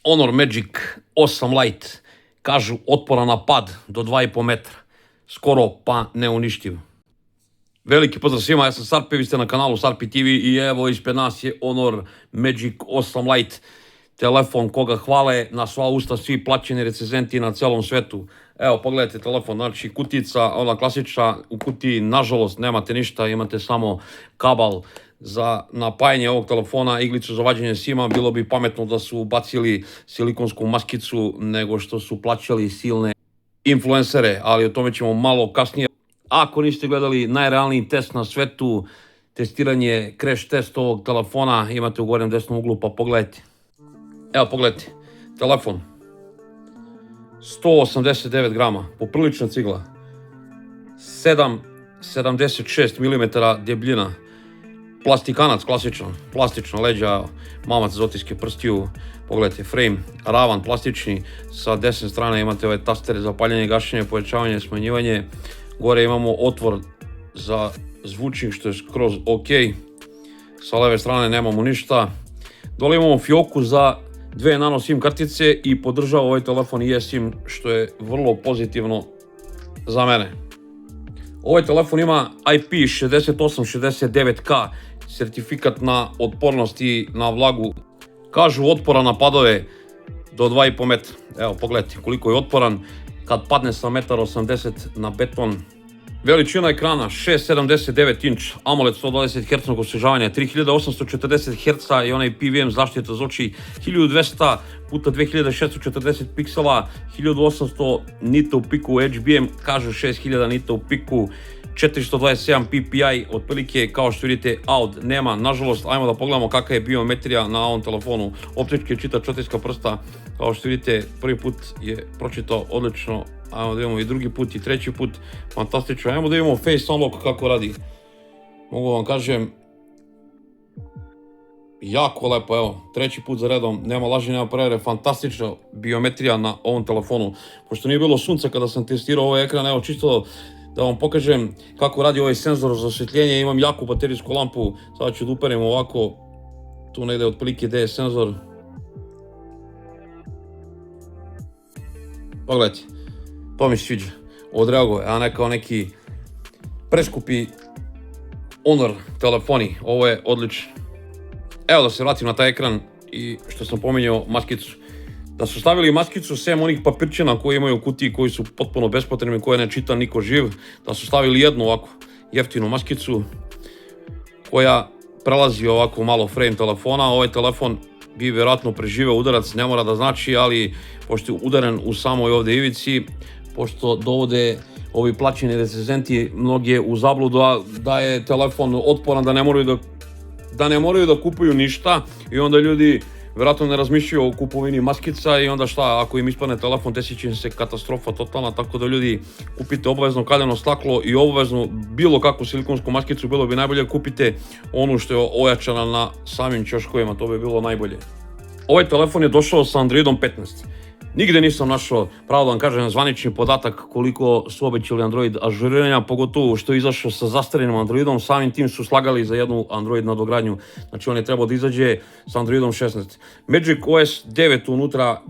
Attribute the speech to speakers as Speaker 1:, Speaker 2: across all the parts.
Speaker 1: Honor Magic 8 Lite, kažu otporan na pad do 2,5 metra, skoro pa neuništiv. Veliki pozdrav svima, ja sam Sarpe, vi ste na kanalu Sarpe TV i evo ispred nas je Honor Magic 8 Lite, telefon koga hvale na sva usta svi plaćeni recenzenti na celom svetu. Evo pogledajte telefon, znači kutica, ona klasična, u kutiji nažalost nemate ništa, imate samo kabel za napajanje ovog telefona, iglicu za vađenje sima. Bilo bi pametno da su bacili silikonsku maskicu nego što su plaćali silne influencere, ali o tome ćemo malo kasnije. Ako niste gledali najrealniji test na svetu, testiranje, crash test ovog telefona, imate u gornjem desnom uglu, pa pogledajte. Evo pogledajte, telefon 189 grama, poprilična cigla, 7,76 mm debljina, plastikanac klasičan, plastična leđa, mamac za otiske prstiju, pogledajte frame, ravan plastični, sa desne strane imate ove tastere za paljenje, gašenje, povećavanje, smanjivanje, gore imamo otvor za zvučnik što je skroz ok, sa leve strane nemamo ništa, dole imamo fioku za dve nano SIM kartice i podržava ovaj telefon i eSIM što je vrlo pozitivno za mene. Ovaj telefon ima IP6869K, sertifikat na otpornost i na vlagu. Kažu otporan na padove do 2,5 metra. Evo pogledajte koliko je otporan kad padne sa 1,80 m na beton. Veličina ekrana 6,79 inč, AMOLED 120 Hz osvežavanje, 3840 Hz i onaj PVM zaštita za oči, 1200 puta 2640 piksela, 1800 nita u piku, HBM kažu 6000 nita u piku, 427 ppi, otprilike kao što vidite AUD nema, nažalost. Ajmo da pogledamo kakva je biometrija na ovom telefonu. Optički čitač otiska prsta, kao što vidite prvi put je pročitao odlično, ajmo da imamo i drugi put i treći put, fantastično. Ajmo da imamo Face Unlock kako radi, mogu vam kažem jako lepo, evo treći put za redom, nema laži, nema prevare, fantastična biometrija na ovom telefonu. Pošto nije bilo sunca kada sam testirao ovaj ekran, evo čisto da vam pokažem kako radi ovaj senzor za osvetljenje. Imam jaku baterijsku lampu, sada ću da uperem ovako, tu negde otprilike gde je senzor. Pogledajte, to mi se sviđa, odreaguje, a ne kao neki preskupi Honor telefoni, ovo je odlično. Evo da se vratim na taj ekran i što sam pominjao maskicu. Da su stavili maskicu sem onih papirčina koje imaju u kutiji, koji su potpuno bespotrebni, koje ne čita niko živ, da su stavili jednu ovako jeftinu maskicu koja prelazi ovako malo frame telefona. Ovaj telefon bi vjerojatno preživeo udarac, ne mora da znači, ali pošto je udaren u samoj ovde ivici, pošto dovode ovi plaćeni recenzenti mnoge u zabludu da je telefon otporan, da ne moraju da kupuju ništa, i onda ljudi vjerojatno ne razmišljaju o kupovini maskica i onda šta, ako im ispadne telefon desit će se katastrofa totalna, tako da ljudi kupite obavezno kaljano staklo i obavezno bilo kakvu silikonsku maskicu, bilo bi najbolje kupite onu što je ojačana na samim ćoškovima, to bi bilo najbolje. Ovaj telefon je došao sa Androidom 15. Nigde nisam našao, pravo da vam kažem, zvanični podatak koliko su obećali Android ažuriranja, pogotovo što je izašao sa zastarenim Androidom, samim tim su slagali za jednu Android nadogradnju, znači on je trebao da izađe sa Androidom 16. Magic OS 9 unutra,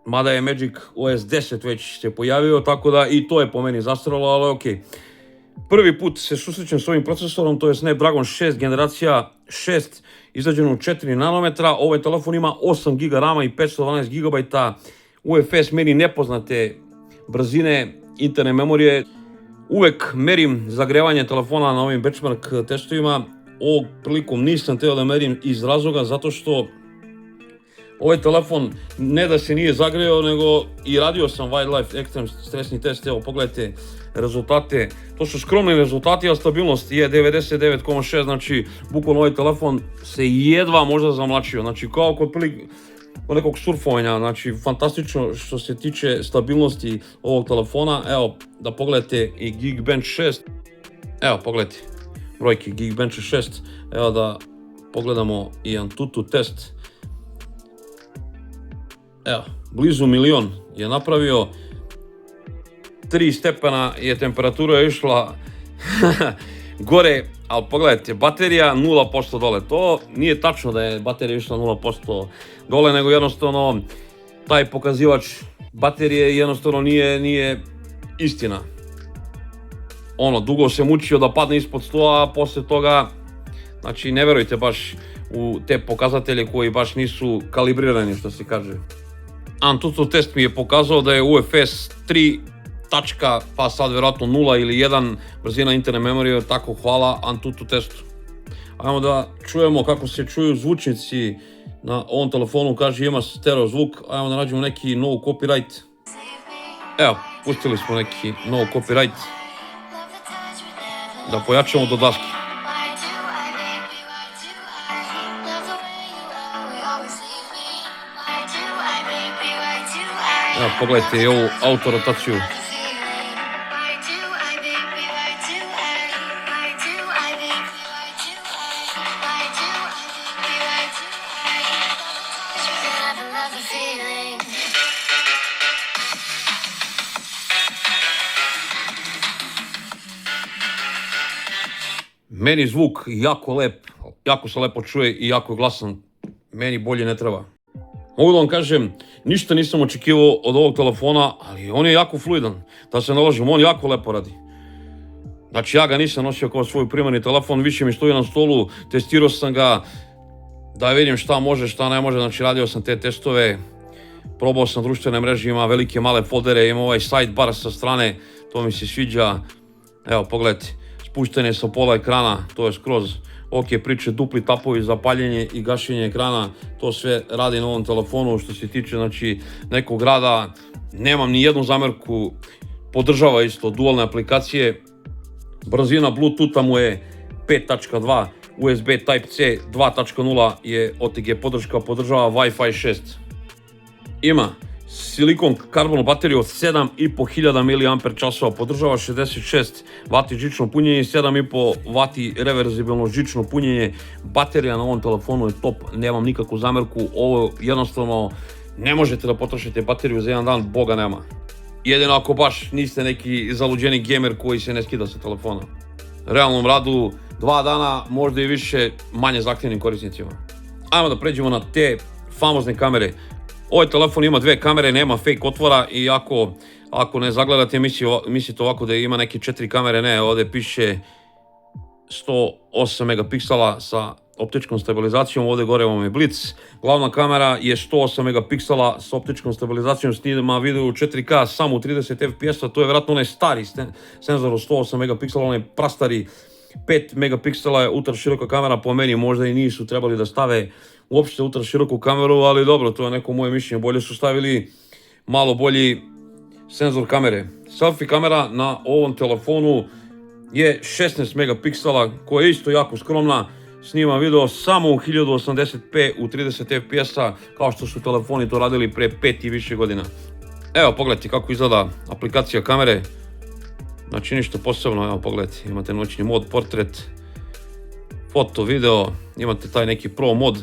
Speaker 1: mada je Magic OS 10 već se pojavio, tako da i to je po meni zastaralo, ali okej. Prvi put se susrećem s ovim procesorom, to je Snapdragon 6 generacija 6, izađen u 4 nanometra, ovaj telefon ima 8 GB RAM-a i 512 GB UFS meni nepoznate brzine interne memorije. Uvek merim zagrevanje telefona na ovim benchmark testovima. Ovog prilikom nisam teo da merim iz razloga zato što ovaj telefon ne da se nije zagreo, nego i radio sam Wildlife Extreme stresni test. Evo pogledajte rezultate, to su skromni rezultati, a stabilnost je 99,6, znači bukvalno ovaj telefon se jedva možda zamlačio, znači kao kod nekog surfovanja, znači fantastično što se tiče stabilnosti ovog telefona. Evo da pogledate i Geekbench 6, evo pogledajte brojke Geekbench 6, evo da pogledamo i Antutu test, evo blizu 1 milion je napravio, 3 stepena je temperatura išla gore, ali pogledajte, baterija 0% dole, to nije tačno da je baterija išla 0% dole, nego jednostavno taj pokazivač baterije jednostavno nije istina. Dugo se mučio da padne ispod 100, a posle toga, znači ne verujte baš u te pokazatelje koji baš nisu kalibrirani, što se kaže. Antutu test mi je pokazao da je UFS 3 tačka, pa sad vjerojatno 0 ili 1 brzina interne memorije, tako hvala Antutu testu. Ajmo da čujemo kako se čuju zvučnici na ovom telefonu, kaže ima stereo zvuk, ajmo da nađemo neki no copyright. Evo, pustili smo neki no copyright. Da pojačamo do daske. Evo, pogledajte i ovu autorotaciju. Meni zvuk jako lep, jako se lepo čuje i jako je glasan. Meni bolje ne treba. Mogu da vam kažem, ništa nisam očekivao od ovog telefona, ali on je jako fluidan. Da se naložim, on jako lepo radi. Znači ja ga nisam nosio kao svoj primarni telefon, više mi stoji na stolu, testirao sam ga da vidim šta može, šta ne može, znači radio sam te testove. Probao sam društvene mreže, ima velike male foldere, ima ovaj sidebar sa strane, to mi se sviđa. Evo pogledajte, spuštanje sa pola ekrana, to je skroz ok priče, dupli tapovi za paljenje i gašenje ekrana, to sve radi na ovom telefonu. Što se tiče znači nekog rada, nemam ni jednu zamerku, podržava isto dualne aplikacije. Brzina Bluetootha mu je 5.2, USB Type-C 2.0 je OTG podrška, podržava Wi-Fi 6. Ima silikon karbon bateriju od 7500 mAh, podržava 66 W žično punjenje i 7,5 W reverzibilno žično punjenje. Baterija na ovom telefonu je top, nemam nikakvu zamerku, ovo jednostavno ne možete da potrošite bateriju za jedan dan, boga nema. Jedino ako baš niste neki zaluđeni gamer koji se ne skida sa telefona. U realnom radu 2 dana, možda i više, manje zahtjevnim korisnicima. Ajmo da pređemo na te famozne kamere. Ovaj telefon ima 2 kamere, nema fake otvora i ako ne zagledate mislite ovako da ima neke 4 kamere, ne, ovdje piše 108 megapiksela sa optičkom stabilizacijom, ovdje gore vam je blic. Glavna kamera je 108 megapiksela sa optičkom stabilizacijom, snima video u 4K samo u 30 fps, to je vjerojatno onaj stari senzor od 108 megapiksela, onaj prastari 5 megapiksela je ultra široka kamera, po meni možda i nisu trebali da stave uopšte ultra široku kameru, ali dobro, to je neko moje mišljenje, bolje su stavili malo bolji senzor kamere. Selfie kamera na ovom telefonu je 16 megapiksela, koja je isto jako skromna, snima video samo u 1080p u 30 fps-a, kao što su telefoni to radili pre 5 i više godina. Evo pogledajte kako izgleda aplikacija kamere, znači ništa posebno, evo pogledajte, imate noćni mod, portret, foto, video, imate taj neki pro mod,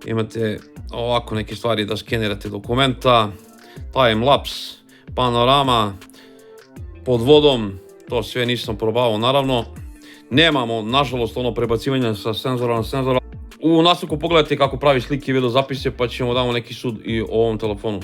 Speaker 1: imate ovako neke stvari da skenirate dokumenta, timelapse, panorama, pod vodom, to sve nisam probao naravno. Nemamo, nažalost, ono prebacivanje sa senzora na senzora. U nastavku pogledajte kako pravi slike i video zapise, pa ćemo damo neki sud i o ovom telefonu.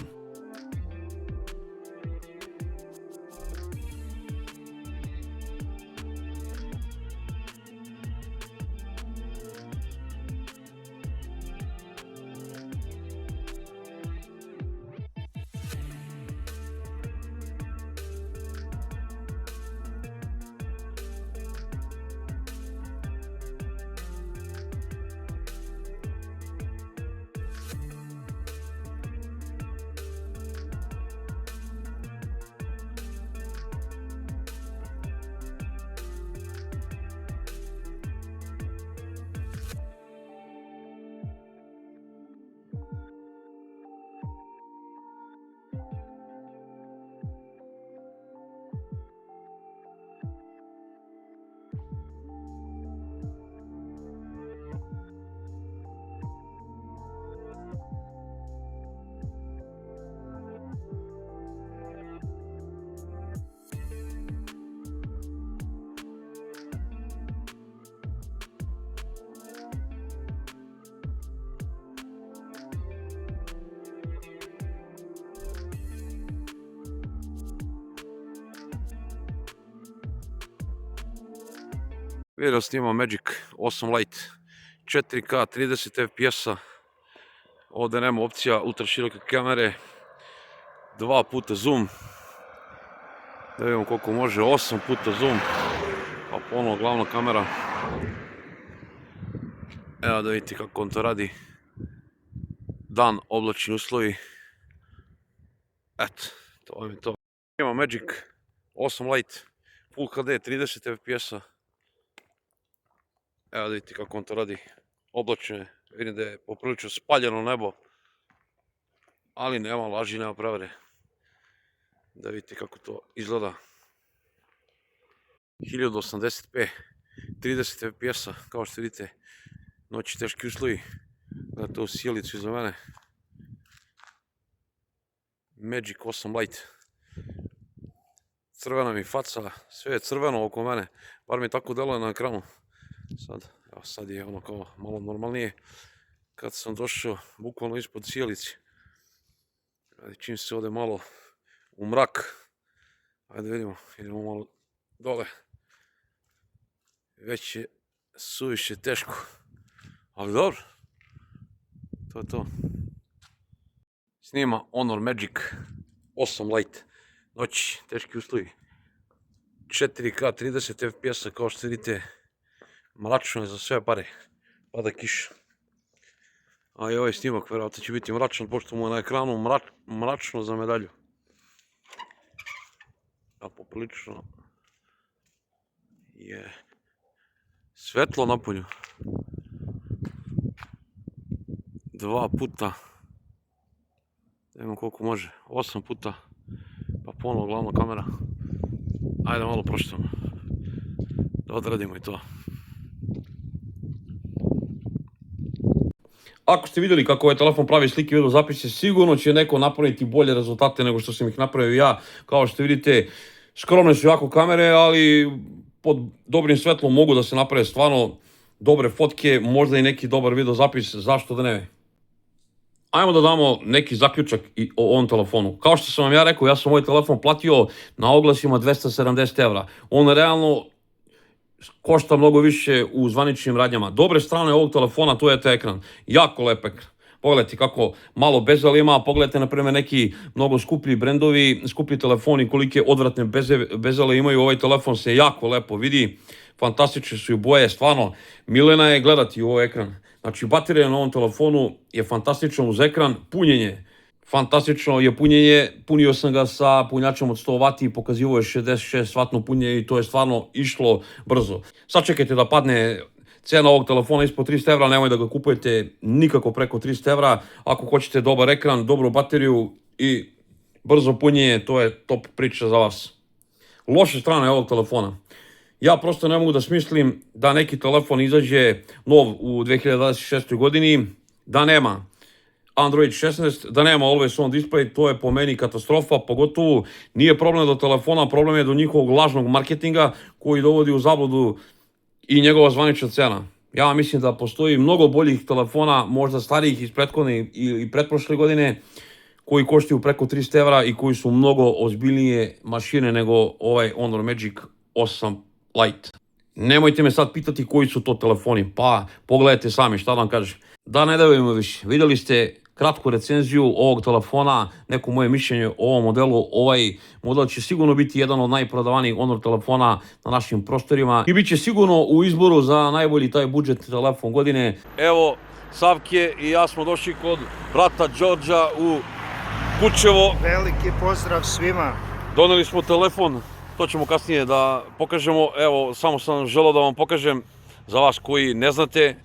Speaker 1: Video snima Magic 8 Lite 4K 30 fps-a. Ovdje nema opcija ultra široke kamere, 2 puta zoom, da vidimo koliko može, 8 puta zoom, pa ponovno glavna kamera. Evo da vidite kako on to radi. Dan, oblačni uslovi. Eto, to vam je to. Ima Magic 8 Lite Full HD 30 fps-a. Evo da vidite kako on to radi. Oblačne, vidim da je poprilično spaljeno nebo, ali nema laži, nema prevare. Da vidite kako to izgleda. 1080p 30 fps-a, kao što vidite, noći teški uslovi. Gledajte ovu sjelicu iza mene. Magic 8 Lite. Crvena mi faca, sve je crveno oko mene, bar mi tako deluje na ekranu. Sad je ono kao malo normalnije. Kad sam došao bukvalno ispod sjelice, čim se ode malo u mrak, ajde vidimo, idemo malo dole. Već je suviše teško, ali dobro, to je to. Snima Honor Magic 8 Lite, noći, teški uslovi, 4K 30 fps-a, kao što vidite, mračno je za sve pare, pada kiša. A i ovaj snimak vjerojatno će biti mračan, pošto mu je na ekranu mračno za medalju. A poprilično je svetlo napolju. 2 puta, vidimo koliko može, 8 puta, pa ponovno glavna kamera. Ajde malo proštamo, da odradimo i to. Ako ste vidjeli kako ovaj telefon pravi slike i video zapise, sigurno će neko napraviti bolje rezultate nego što sam ih napravio ja. Kao što vidite, skromne su jako kamere, ali pod dobrim svetlom mogu da se naprave stvarno dobre fotke, možda i neki dobar video zapis, zašto da ne. Ajmo da damo neki zaključak i o ovom telefonu. Kao što sam vam ja rekao, ja sam ovaj telefon platio na oglasima 270 €. On realno košta mnogo više u zvaničnim radnjama. Dobre strane ovog telefona, to je taj ekran. Jako lep ekran. Pogledajte kako malo bezel ima, pogledajte na primjer neki mnogo skuplji brendovi, skuplji telefoni, kolike odvratne bezele imaju. Ovaj telefon se jako lepo vidi, fantastične su i boje, stvarno milena je gledati u ovaj ekran. Znači baterija na ovom telefonu je fantastična uz ekran, punjenje. Fantastično je punjenje, punio sam ga sa punjačem od 100 W i pokazivo je 66 W punjenje i to je stvarno išlo brzo. Sad čekajte da padne cena ovog telefona ispod 300 €, nemoj da ga kupujete nikako preko 300 €. Ako hoćete dobar ekran, dobru bateriju i brzo punjenje, to je top priča za vas. Loše strane ovog telefona. Ja prosto ne mogu da smislim da neki telefon izađe nov u 2026. godini, da nema Android 16, da nema Always On display, to je po meni katastrofa, pogotovo nije problem do telefona, problem je do njihovog lažnog marketinga koji dovodi u zabludu i njegova zvanična cena. Ja mislim da postoji mnogo boljih telefona, možda starijih iz prethodne i pretprošle godine, koji koštaju preko 300 € i koji su mnogo ozbiljnije mašine nego ovaj Honor Magic 8 Lite. Nemojte me sad pitati koji su to telefoni, pa pogledajte sami šta da vam kažem. Da ne davimo više, vidjeli ste kratku recenziju ovog telefona, neko moje mišljenje o ovom modelu. Ovaj model će sigurno biti jedan od najprodavanijih Honor telefona na našim prostorima i bit će sigurno u izboru za najbolji taj budžet telefon godine. Evo, Savke i ja smo došli kod brata Đorđa u Kučevo.
Speaker 2: Veliki pozdrav svima.
Speaker 1: Doneli smo telefon, to ćemo kasnije da pokažemo. Evo, samo sam želeo da vam pokažem, za vas koji ne znate.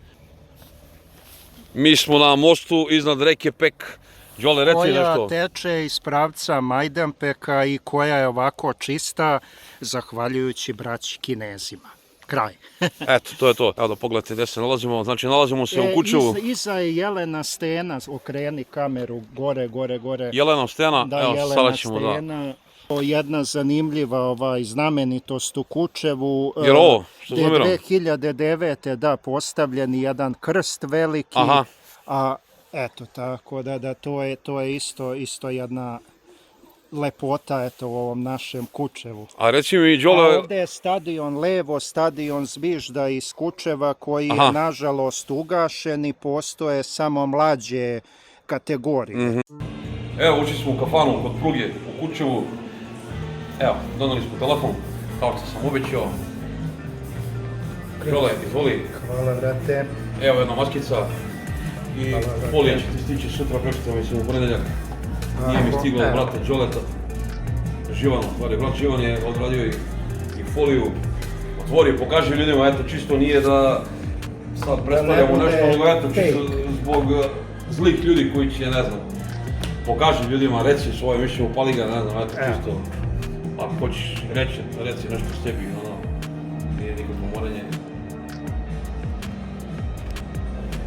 Speaker 1: Mi smo na mostu iznad reke Pek. Đole, reci nešto.
Speaker 2: Koja teče iz pravca Majdanpeka i koja je ovako čista, zahvaljujući braći Kinezima. Kraj.
Speaker 1: Eto, to je to. Evo da pogledajte gdje se nalazimo. Znači, nalazimo se u Kučevu.
Speaker 2: Iza je Jelena stena, okreni kameru, gore.
Speaker 1: Jelena stena,
Speaker 2: da,
Speaker 1: evo,
Speaker 2: Jelena
Speaker 1: sada ćemo
Speaker 2: stena. Jedna zanimljiva znamenitost u Kučevu.
Speaker 1: Jer ovo, što znamiram?
Speaker 2: 2009. da, postavljen jedan krst veliki.
Speaker 1: Aha.
Speaker 2: A eto, tako da to je isto jedna lepota eto u ovom našem Kučevu.
Speaker 1: A reci mi,
Speaker 2: A
Speaker 1: Đole,
Speaker 2: ovde je stadion Levo, stadion Zvižda iz Kučeva koji je nažalost ugašen i postoje samo mlađe kategorije.
Speaker 1: evo ušli smo u kafanu kod pruge u Kučevu. Evo, doneli smo telefon, kao što sam obećao. Đole, izvoli.
Speaker 2: Hvala, brate.
Speaker 1: Evo jedna maskica. I folija će ti stići sutra, prečito mislim u ponedeljak. Nije mi stiglo od brata Đoleta. Živan, brat Živan je odradio i foliju. Otvori, pokaži ljudima, eto, čisto nije da sad predstavljamo nešto, nego eto, čisto zbog zlih ljudi koji će, ne znam, pokaži ljudima, reci svoje mišljenje, upali ga, ne znam, eto, čisto, ako hoćeš reci nešto s tebi, ono, nije nikakvo moranje.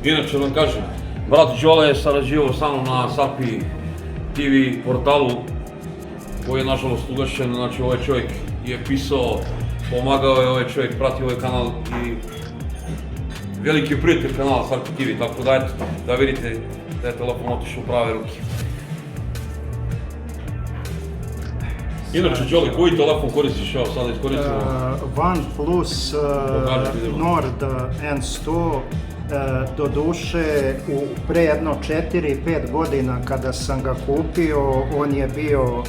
Speaker 1: Inače, vam kažem, brat Đole je sarađivao sa mnom na Sapi TV portalu, koji je nažalost ugašen. Znači, ovaj čovjek je pisao, pomagao je ovaj čovjek, pratio ovaj kanal i veliki prijatelj kanala Sapi TV, tako da eto, da vidite da je telefon otišao u prave ruke. Inače, Đole, koji telefon koristiš, evo sada iskoristimo?
Speaker 2: OnePlus Nord N100, doduše pre jedno 4-5 godina kada sam ga kupio, on je bio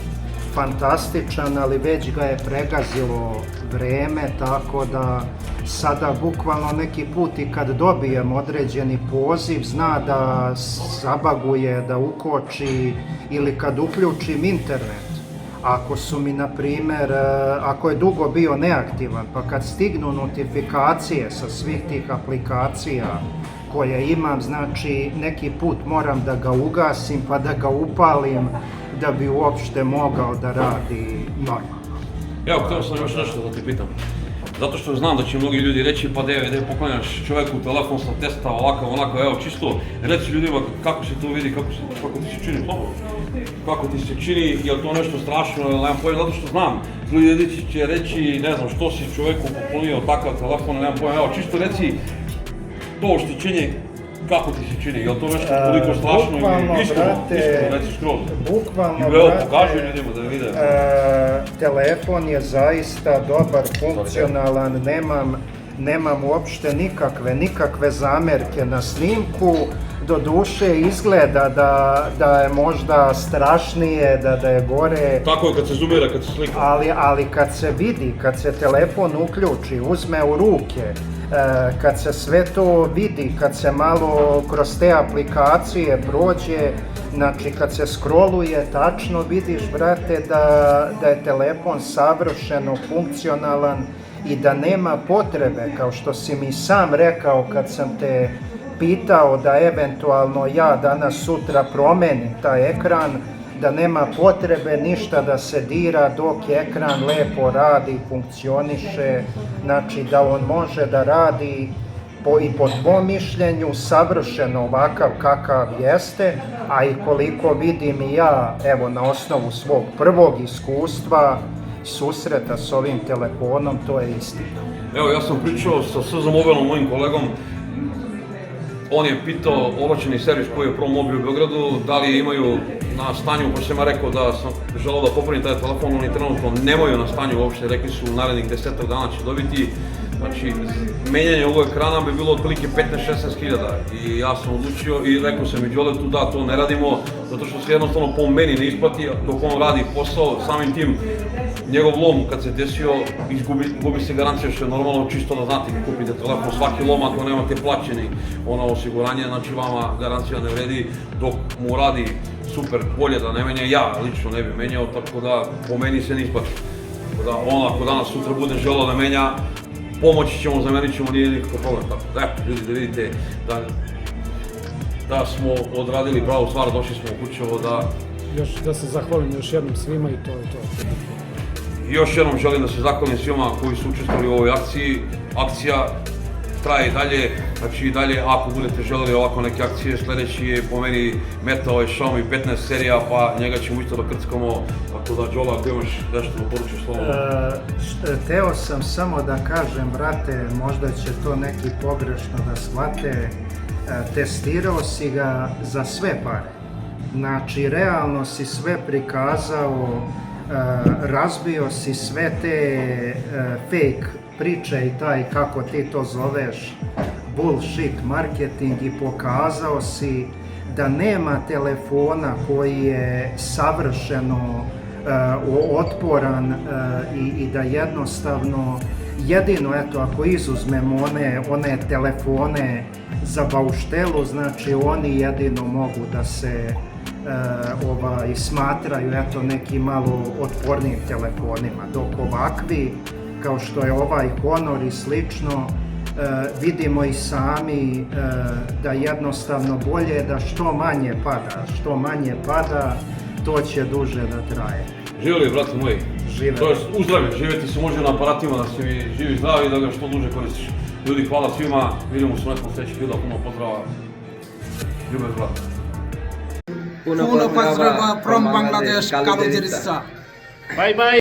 Speaker 2: fantastičan, ali već ga je pregazilo vreme, tako da sada bukvalno neki put i kad dobijem određeni poziv zna da zabaguje, da ukoči ili kad uključim internet. Ako su mi, na primjer, ako je dugo bio neaktivan, pa kad stignu notifikacije sa svih tih aplikacija koje imam, znači neki put moram da ga ugasim pa da ga upalim da bi uopšte mogao da radi normalno.
Speaker 1: Evo, htio sam još nešto da ti pitam. Zato što znam da će mnogi ljudi reći, pa da poklanjaš čovjeku telefon sa testa, ovako, onako, evo, čisto reći ljudima kako se to vidi, kako ti se čini, kako ti se čini, je li to nešto strašno, ili nemam pojma, zato što znam, ljudi će reći, ne znam, što si čovjeku poklonio takav telefon, nemam pojma, evo, čisto reci to oštećenje, kako ti se čini, je li to nešto toliko strašno ili iskreno reci skroz?
Speaker 2: Bukvalno,
Speaker 1: evo, pokaži ljudima da vide.
Speaker 2: Telefon je zaista dobar, funkcionalan, nemam uopšte nikakve zamerke na snimku. Do duše izgleda da je možda strašnije, da je gore.
Speaker 1: Tako je kad se zoomira, kad se slika.
Speaker 2: Ali kad se vidi, kad se telefon uključi, uzme u ruke, kad se sve to vidi, kad se malo kroz te aplikacije prođe, znači kad se scrolluje, tačno vidiš, brate, da je telefon savršeno funkcionalan i da nema potrebe, kao što si mi sam rekao kad sam te pitao da eventualno ja danas sutra promenim taj ekran, da nema potrebe ništa da se dira dok ekran lepo radi, funkcioniše, znači da on može da radi i po tvom mišljenju savršeno ovakav kakav jeste, a i koliko vidim i ja, evo na osnovu svog prvog iskustva, susreta s ovim telefonom, to je istina.
Speaker 1: Evo, ja sam pričao sa SZ Mobilom, mojim kolegom. On je pitao ovlašćeni servis koji je ProMobil u Beogradu da li imaju na stanju, pa sam ja rekao da sam želeo da popravim taj telefon, oni trenutno nemaju na stanju uopšte, rekli su u narednih 10 dana će dobiti. Znači, menjanje ovog ekrana bi bilo otprilike 15-16 hiljada i ja sam odlučio i rekao sam i Đoletu da to ne radimo zato što se jednostavno po meni ne isplati dok on radi posao, samim tim njegov lom kad se desio gubi se garancija što je normalno, čisto da znate kad kupite telefon svaki lom ako nemate plaćeni osiguranje, znači vama garancija ne vredi dok mu radi super, bolje da ne menja, ja lično ne bi menjao, tako da po meni se ne isplati. Tako da on ako danas sutra bude želeo da menja, pomoći ćemo, zamenit ćemo, nije nikakav problem. Tako da, eto, ljudi, da vidite da smo odradili pravu stvar, došli smo u Kučevo da...
Speaker 3: Još da se zahvalim još jednom svima i to je to.
Speaker 1: Još jednom želim da se zahvalim svima koji su učestvovali u ovoj akciji. Akcija traje i dalje, znači i dalje ako budete želeli ovako neke akcije, sledeći je po meni meta ovaj Xiaomi 15 serija, pa njega ćemo isto da krckamo, tako da Đola, ako imaš nešto da poručiš slovo?
Speaker 2: Teo sam samo da kažem, brate, možda će to neki pogrešno da shvate, testirao si ga za sve pare. Znači, realno si sve prikazao, razbio si sve te fake priče i taj, kako ti to zoveš, bullshit marketing, i pokazao si da nema telefona koji je savršeno otporan i da jednostavno jedino, eto, ako izuzmemo one telefone za bauštelu, znači oni jedino mogu da se smatraju, eto, neki malo otpornijim telefonima, dok ovakvi kao što je ovaj Honor i slično, vidimo i sami da jednostavno bolje da što manje pada, to će duže da traje.
Speaker 1: Živjeli, brate moji.
Speaker 2: Živjeli.
Speaker 1: To je uzdravlje, živjeti se može na aparatima, da si mi živi zdravi i da ga što duže koristiš. Ljudi, hvala svima, vidimo se u nekom sljedećem videu, puno pozdrava. Ljubav, brate.
Speaker 4: Puno pozdrava from Bangladesh, Kalu Jirissa.
Speaker 2: Bye bye.